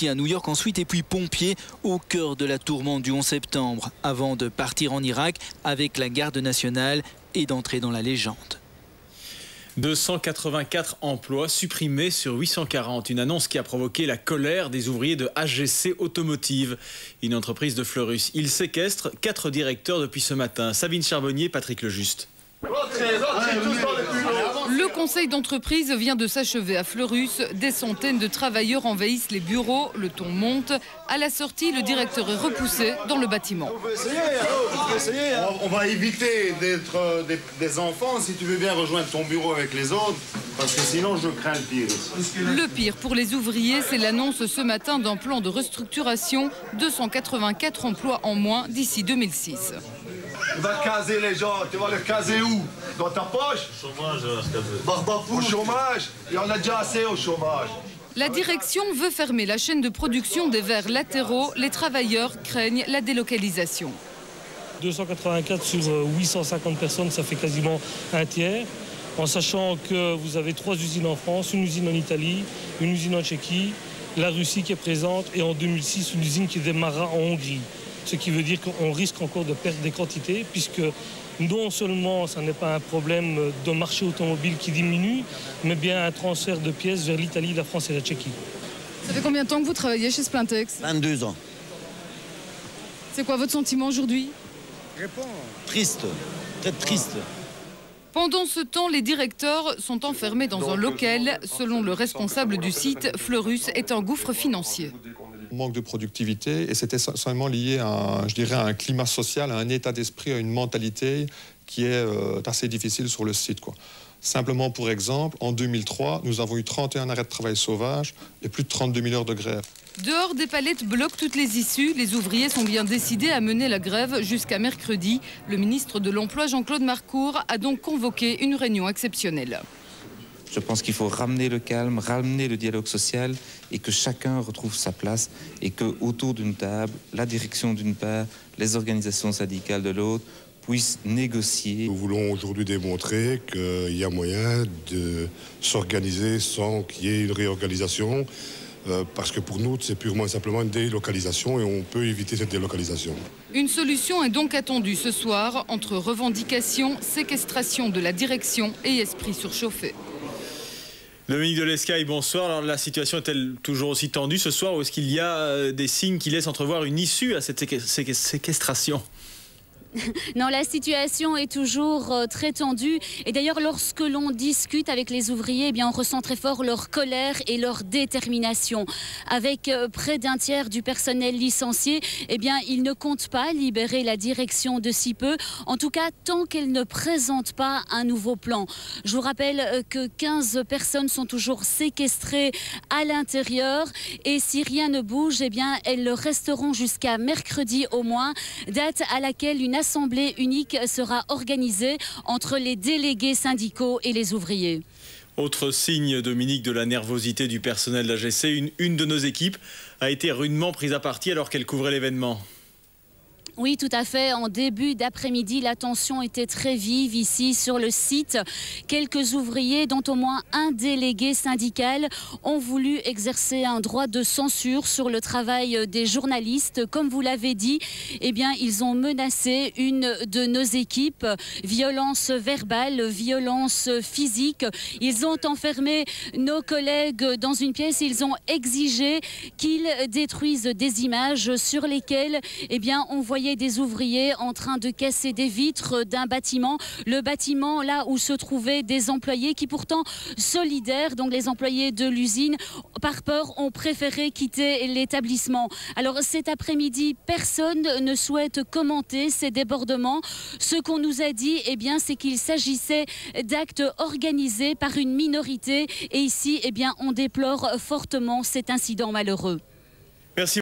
policiers à New York ensuite et puis pompiers au cœur de la tourmente du 11 septembre avant de partir en Irak avec la garde nationale et d'entrer dans la légende. 284 emplois supprimés sur 840. Une annonce qui a provoqué la colère des ouvriers de HGC Automotive, une entreprise de Fleurus. Ils séquestrent 4 directeurs depuis ce matin. Sabine Charbonnier, Patrick Lejuste. Le conseil d'entreprise vient de s'achever à Fleurus. Des centaines de travailleurs envahissent les bureaux. Le ton monte. À la sortie, le directeur est repoussé dans le bâtiment. On va éviter d'être des enfants si tu veux bien rejoindre ton bureau avec les autres, parce que sinon je crains le pire. Le pire pour les ouvriers, c'est l'annonce ce matin d'un plan de restructuration. 284 emplois en moins d'ici 2006. Tu vas caser les gens, tu vas les caser où? Dans ta poche? Au chômage, au chômage, il y en a déjà assez au chômage. La direction veut fermer la chaîne de production des verres latéraux. Les travailleurs craignent la délocalisation. 284 sur 850 personnes, ça fait quasiment un tiers. En sachant que vous avez 3 usines en France, une usine en Italie, une usine en Tchéquie, la Russie qui est présente et en 2006 une usine qui démarrera en Hongrie. Ce qui veut dire qu'on risque encore de perdre des quantités puisque non seulement ça n'est pas un problème de marché automobile qui diminue, mais bien un transfert de pièces vers l'Italie, la France et la Tchéquie. Ça fait combien de temps que vous travaillez chez Splintex? 22 ans. C'est quoi votre sentiment aujourd'hui? Triste, très triste. Pendant ce temps, les directeurs sont enfermés dans un local. Selon le responsable du site, Fleurus est un gouffre financier. Manque de productivité et c'est essentiellement lié à, je dirais, à un climat social, à un état d'esprit, à une mentalité qui est assez difficile sur le site, quoi. Simplement pour exemple, en 2003, nous avons eu 31 arrêts de travail sauvages et plus de 32 000 heures de grève. Dehors, des palettes bloquent toutes les issues. Les ouvriers sont bien décidés à mener la grève jusqu'à mercredi. Le ministre de l'Emploi, Jean-Claude Marcourt, a donc convoqué une réunion exceptionnelle. Je pense qu'il faut ramener le calme, ramener le dialogue social et que chacun retrouve sa place et qu'autour d'une table, la direction d'une part, les organisations syndicales de l'autre puissent négocier. Nous voulons aujourd'hui démontrer qu'il y a moyen de s'organiser sans qu'il y ait une réorganisation, parce que pour nous, c'est purement et simplement une délocalisation et on peut éviter cette délocalisation. Une solution est donc attendue ce soir entre revendications, séquestration de la direction et esprit surchauffé. Dominique de Lescaille, bonsoir. Alors, la situation est-elle toujours aussi tendue ce soir ou est-ce qu'il y a des signes qui laissent entrevoir une issue à cette séquestration ? Non, la situation est toujours très tendue. Et d'ailleurs, lorsque l'on discute avec les ouvriers, eh bien, on ressent très fort leur colère et leur détermination. Avec près d'un tiers du personnel licencié, eh bien, ils ne comptent pas libérer la direction de si peu. En tout cas, tant qu'elle ne présente pas un nouveau plan. Je vous rappelle que 15 personnes sont toujours séquestrées à l'intérieur. Et si rien ne bouge, eh bien, elles le resteront jusqu'à mercredi au moins, date à laquelle une assemblée unique sera organisée entre les délégués syndicaux et les ouvriers. Autre signe, Dominique, de la nervosité du personnel d'AGC, une de nos équipes a été rudement prise à partie alors qu'elle couvrait l'événement. Oui, tout à fait. En début d'après-midi, la tension était très vive ici sur le site. Quelques ouvriers, dont au moins un délégué syndical, ont voulu exercer un droit de censure sur le travail des journalistes. Comme vous l'avez dit, eh bien, ils ont menacé une de nos équipes. Violence verbale, violence physique. Ils ont enfermé nos collègues dans une pièce. Ils ont exigé qu'ils détruisent des images sur lesquelles, eh bien, on voyait des ouvriers en train de casser des vitres d'un bâtiment. Le bâtiment là où se trouvaient des employés qui pourtant solidaires, donc les employés de l'usine, par peur ont préféré quitter l'établissement. Alors cet après-midi, personne ne souhaite commenter ces débordements. Ce qu'on nous a dit, eh bien, c'est qu'il s'agissait d'actes organisés par une minorité. Et ici, eh bien, on déplore fortement cet incident malheureux. Merci.